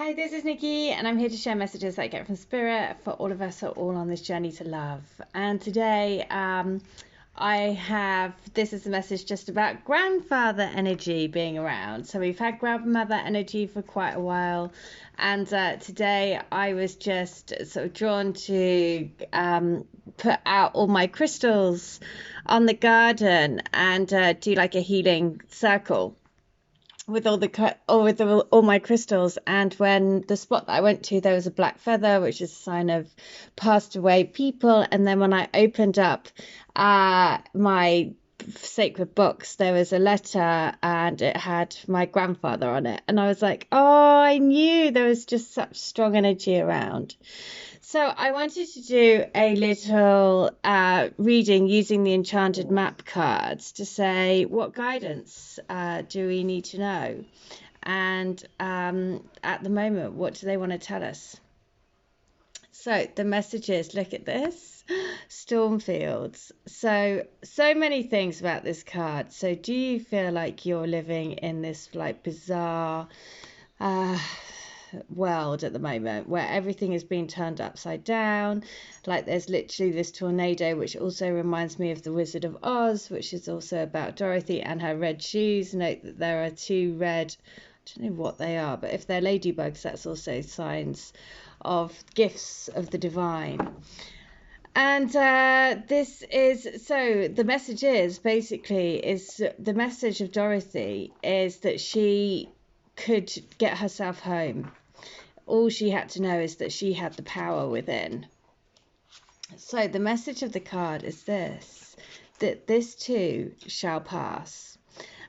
Hi, this is Nikki, and I'm here to share messages that I get from Spirit for all of us who are all on this journey to love. And today, this is a message just about grandfather energy being around. So we've had grandmother energy for quite a while, and today I was just sort of drawn to put out all my crystals on the garden and do like a healing circle with all my crystals. And when the spot that I went to, there was a black feather, which is a sign of passed away people. And then when I opened up my sacred box, there was a letter and it had my grandfather on it, and I was like, oh, I knew there was just such strong energy around. So I wanted to do a little reading using the enchanted map cards to say, what guidance do we need to know? And at the moment, what do they want to tell us? So the messages, look at this, Stormfields. So many things about this card. So do you feel like you're living in this like bizarre world at the moment where everything is being turned upside down? Like there's literally this tornado, which also reminds me of the Wizard of Oz, which is also about Dorothy and her red shoes. Note that there are two red, I don't know what they are, but if they're ladybugs, that's also signs of gifts of the divine. And this is, so the message is basically, is the message of Dorothy is that she could get herself home. All she had to know is that she had the power within. So the message of the card is this, that this too shall pass.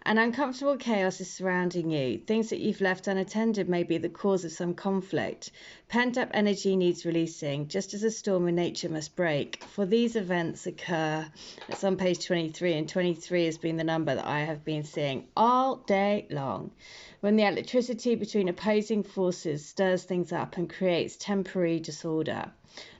An uncomfortable chaos is surrounding you. Things that you've left unattended may be the cause of some conflict. Pent-up energy needs releasing, just as a storm in nature must break. For these events occur, it's on page 23, and 23 has been the number that I have been seeing all day long, when the electricity between opposing forces stirs things up and creates temporary disorder.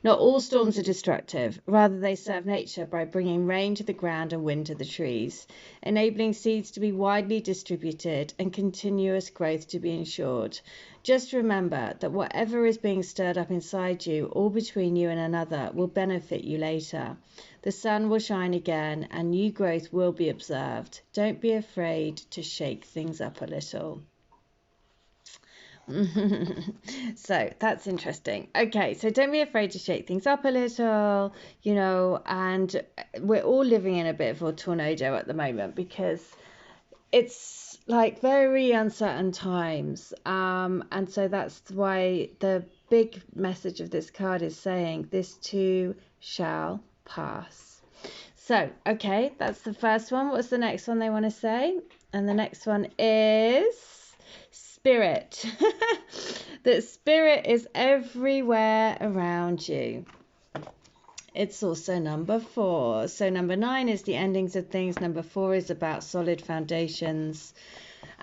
Not all storms are destructive. Rather, they serve nature by bringing rain to the ground and wind to the trees, enabling seeds to be widely distributed and continuous growth to be ensured. Just remember that whatever is being stirred up inside you, all between you and another, will benefit you later. The sun will shine again and new growth will be observed. Don't be afraid to shake things up a little. So that's interesting. Okay, so don't be afraid to shake things up a little, you know, and we're all living in a bit of a tornado at the moment because it's like very uncertain times. And so that's why the big message of this card is saying this too shall pass. So, okay, that's the first one. What's the next one they want to say? And the next one is Spirit. That spirit is everywhere around you. It's also number 4. So number 9 is the endings of things. Number 4 is about solid foundations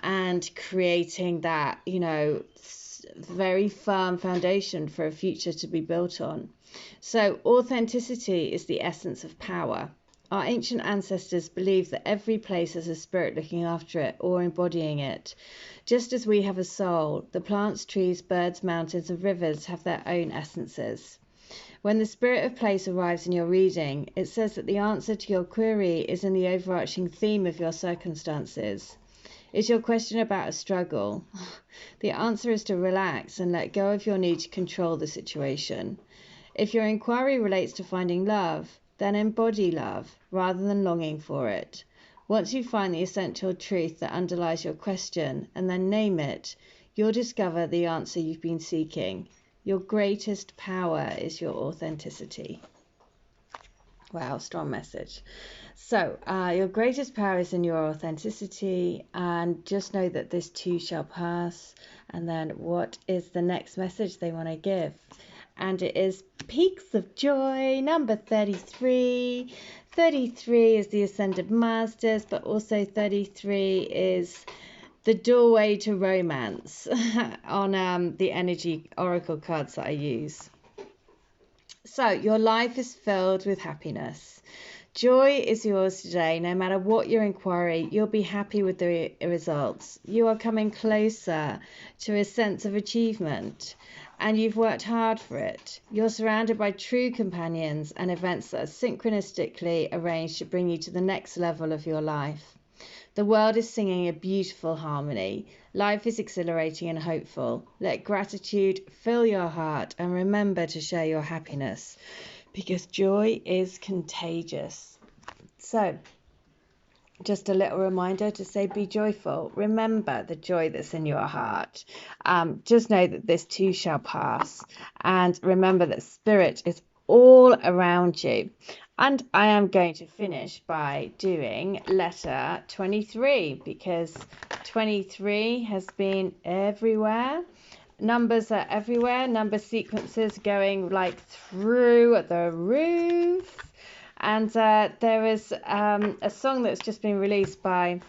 and creating that, you know, very firm foundation for a future to be built on. So authenticity is the essence of power. Our ancient ancestors believed that every place has a spirit looking after it or embodying it. Just as we have a soul, the plants, trees, birds, mountains, and rivers have their own essences. When the spirit of place arrives in your reading, it says that the answer to your query is in the overarching theme of your circumstances. Is your question about a struggle? The answer is to relax and let go of your need to control the situation. If your inquiry relates to finding love, then embody love rather than longing for it. Once you find the essential truth that underlies your question and then name it, you'll discover the answer you've been seeking. Your greatest power is your authenticity. Wow, strong message. So your greatest power is in your authenticity, and just know that this too shall pass. And then what is the next message they want to give? And it is Peaks of Joy, number 33. 33 is the Ascended Masters, but also 33 is the doorway to romance on the energy oracle cards that I use. So your life is filled with happiness. Joy is yours today. No matter what your inquiry, you'll be happy with the results. You are coming closer to a sense of achievement, and you've worked hard for it. You're surrounded by true companions and events that are synchronistically arranged to bring you to the next level of your life. The world is singing a beautiful harmony. Life is exhilarating and hopeful. Let gratitude fill your heart and remember to share your happiness, because joy is contagious. So, just a little reminder to say be joyful. Remember the joy that's in your heart. Just know that this too shall pass. And remember that spirit is all around you. And I am going to finish by doing letter 23, because 23 has been everywhere. Numbers are everywhere. Number sequences going like through the roof. And there is a song that's just been released by,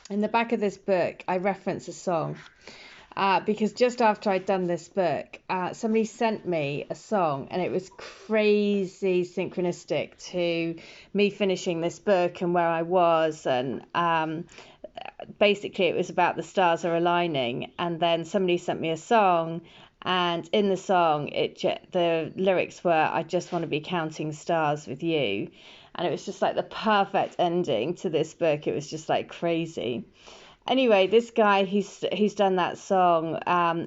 in the back of this book, I reference a song. Because just after I'd done this book, somebody sent me a song, and it was crazy synchronistic to me finishing this book and where I was. And basically it was about the stars are aligning. And then somebody sent me a song, and in the song, the lyrics were, I just want to be counting stars with you. And it was just like the perfect ending to this book. It was just like crazy. Anyway, this guy, he's done that song.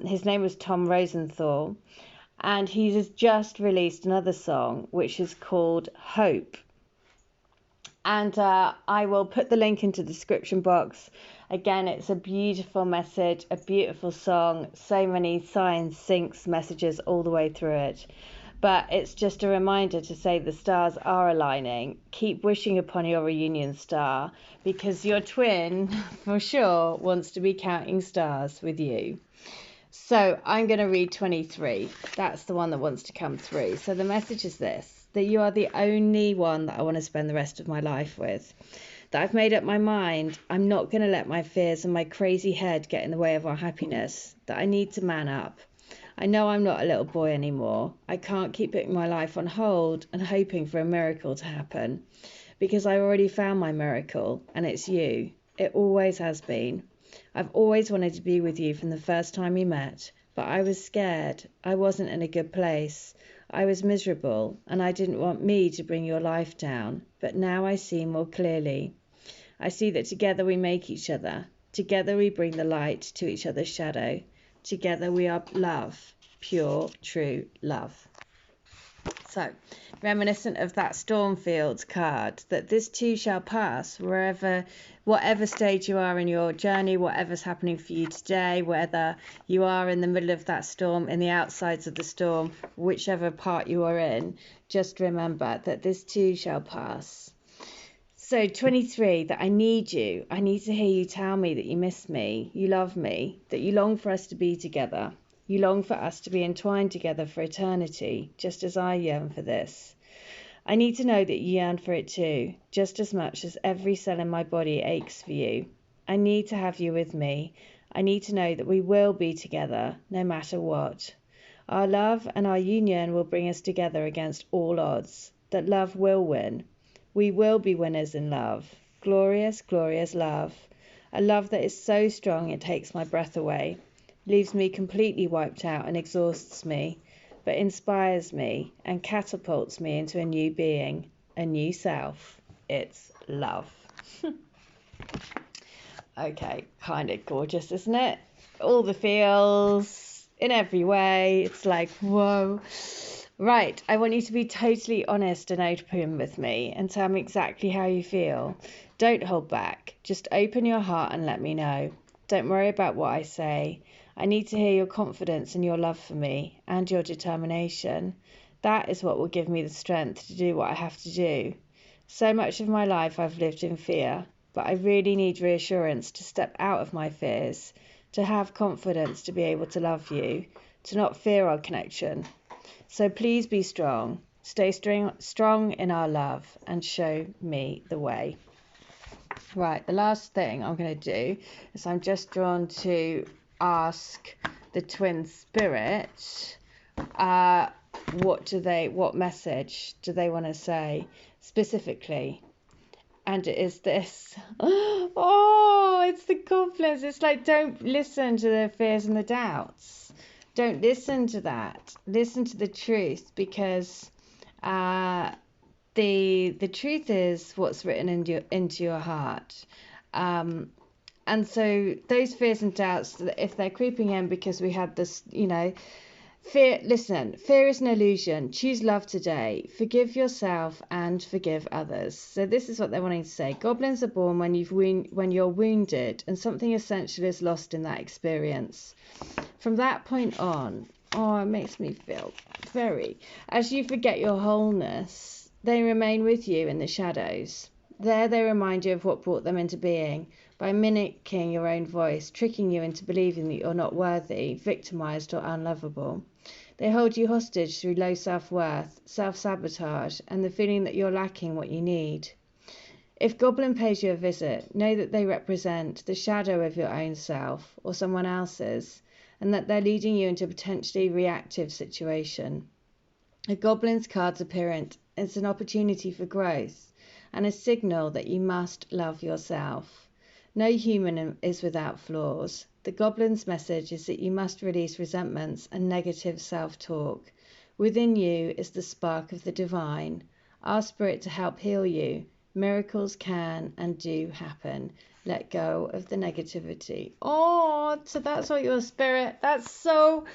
His name was Tom Rosenthal, and he has just released another song, which is called Hope. And I will put the link into the description box. Again, it's a beautiful message, a beautiful song, so many signs, syncs, messages all the way through it. But it's just a reminder to say the stars are aligning. Keep wishing upon your reunion star, because your twin, for sure, wants to be counting stars with you. So I'm going to read 23. That's the one that wants to come through. So the message is this, that you are the only one that I want to spend the rest of my life with. That I've made up my mind. I'm not going to let my fears and my crazy head get in the way of our happiness. That I need to man up. I know I'm not a little boy anymore. I can't keep putting my life on hold and hoping for a miracle to happen, because I already found my miracle, and it's you. It always has been. I've always wanted to be with you from the first time we met, but I was scared. I wasn't in a good place. I was miserable, and I didn't want me to bring your life down, but now I see more clearly. I see that together we make each other. Together we bring the light to each other's shadow. Together we are love, pure, true love. So, reminiscent of that Stormfield card, that this too shall pass, whatever stage you are in your journey, whatever's happening for you today, whether you are in the middle of that storm, in the outsides of the storm, whichever part you are in, just remember that this too shall pass. So 23, that I need you. I need to hear you tell me that you miss me, you love me, that you long for us to be together. You long for us to be entwined together for eternity, just as I yearn for this. I need to know that you yearn for it too, just as much as every cell in my body aches for you. I need to have you with me. I need to know that we will be together, no matter what. Our love and our union will bring us together against all odds, that love will win. We will be winners in love. Glorious, glorious love. A love that is so strong it takes my breath away, leaves me completely wiped out and exhausts me, but inspires me and catapults me into a new being, a new self. It's love. Okay, kind of gorgeous, isn't it? All the feels in every way. It's like, whoa. Right, I want you to be totally honest and open with me and tell me exactly how you feel. Don't hold back. Just open your heart and let me know. Don't worry about what I say. I need to hear your confidence and your love for me and your determination. That is what will give me the strength to do what I have to do. So much of my life I've lived in fear, but I really need reassurance to step out of my fears, to have confidence to be able to love you, to not fear our connection. So please be strong, stay strong in our love, and show me the way. Right, the last thing I'm going to do is I'm just drawn to ask the twin spirit what message do they want to say specifically? And it is this. Oh, it's the goblins. It's like, don't listen to their fears and the doubts. Don't listen to that. Listen to the truth, because the truth is what's written into your heart. And so those fears and doubts, if they're creeping in because we had this, fear, listen, fear is an illusion. Choose love today. Forgive yourself and forgive others. So this is what they're wanting to say. Goblins are born when you're wounded, and something essential is lost in that experience. From that point on, it makes me feel very, as you forget your wholeness, they remain with you in the shadows. There they remind you of what brought them into being, by mimicking your own voice, tricking you into believing that you're not worthy, victimized, or unlovable. They hold you hostage through low self-worth, self-sabotage, and the feeling that you're lacking what you need. If Goblin pays you a visit, know that they represent the shadow of your own self or someone else's, and that they're leading you into a potentially reactive situation. A Goblin's card's appearance is an opportunity for growth and a signal that you must love yourself. No human is without flaws. The Goblin's message is that you must release resentments and negative self-talk. Within you is the spark of the divine. Ask Spirit to help heal you. Miracles can and do happen. Let go of the negativity. Oh, so that's what your spirit, that's so,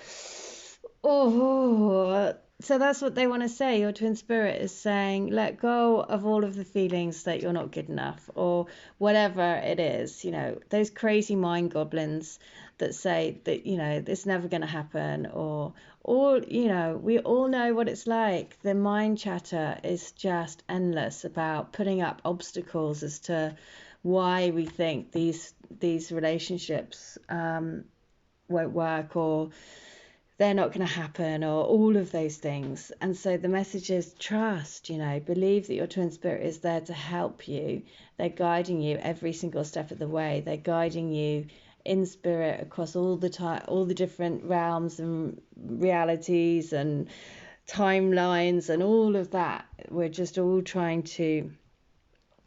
so that's what they want to say. Your twin spirit is saying, let go of all of the feelings that you're not good enough, or whatever it is, those crazy mind goblins that say that, it's never going to happen, or we all know what it's like. The mind chatter is just endless about putting up obstacles as to why we think these relationships won't work, or they're not going to happen, or all of those things. And so the message is trust, believe that your twin spirit is there to help you. They're guiding you every single step of the way. They're guiding you in spirit across all the different realms and realities and timelines and all of that. We're just all trying to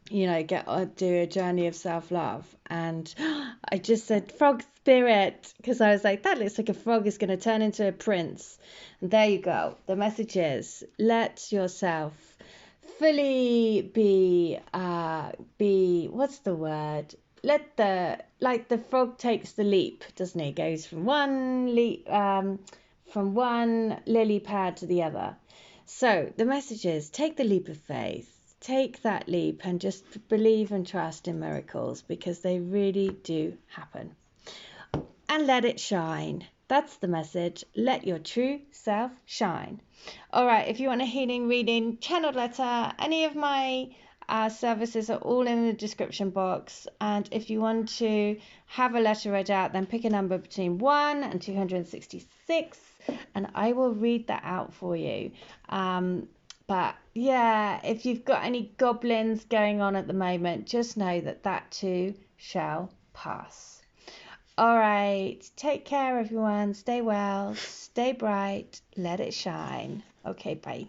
do a journey of self-love. And I just said frog spirit because I was like, that looks like a frog is going to turn into a prince. And there you go. The message is, let yourself fully be what's the word, let the frog takes the leap, doesn't he? Goes from one lily pad to the other. So the message is, take the leap of faith. Take that leap and just believe and trust in miracles, because they really do happen. And let it shine. That's the message. Let your true self shine. All right, if you want a healing reading, channeled letter, any of my services are all in the description box. And if you want to have a letter read out, then pick a number between 1 and 266, and I will read that out for you. But yeah, if you've got any goblins going on at the moment, just know that too shall pass. All right, take care, everyone. Stay well, stay bright, let it shine. Okay, bye.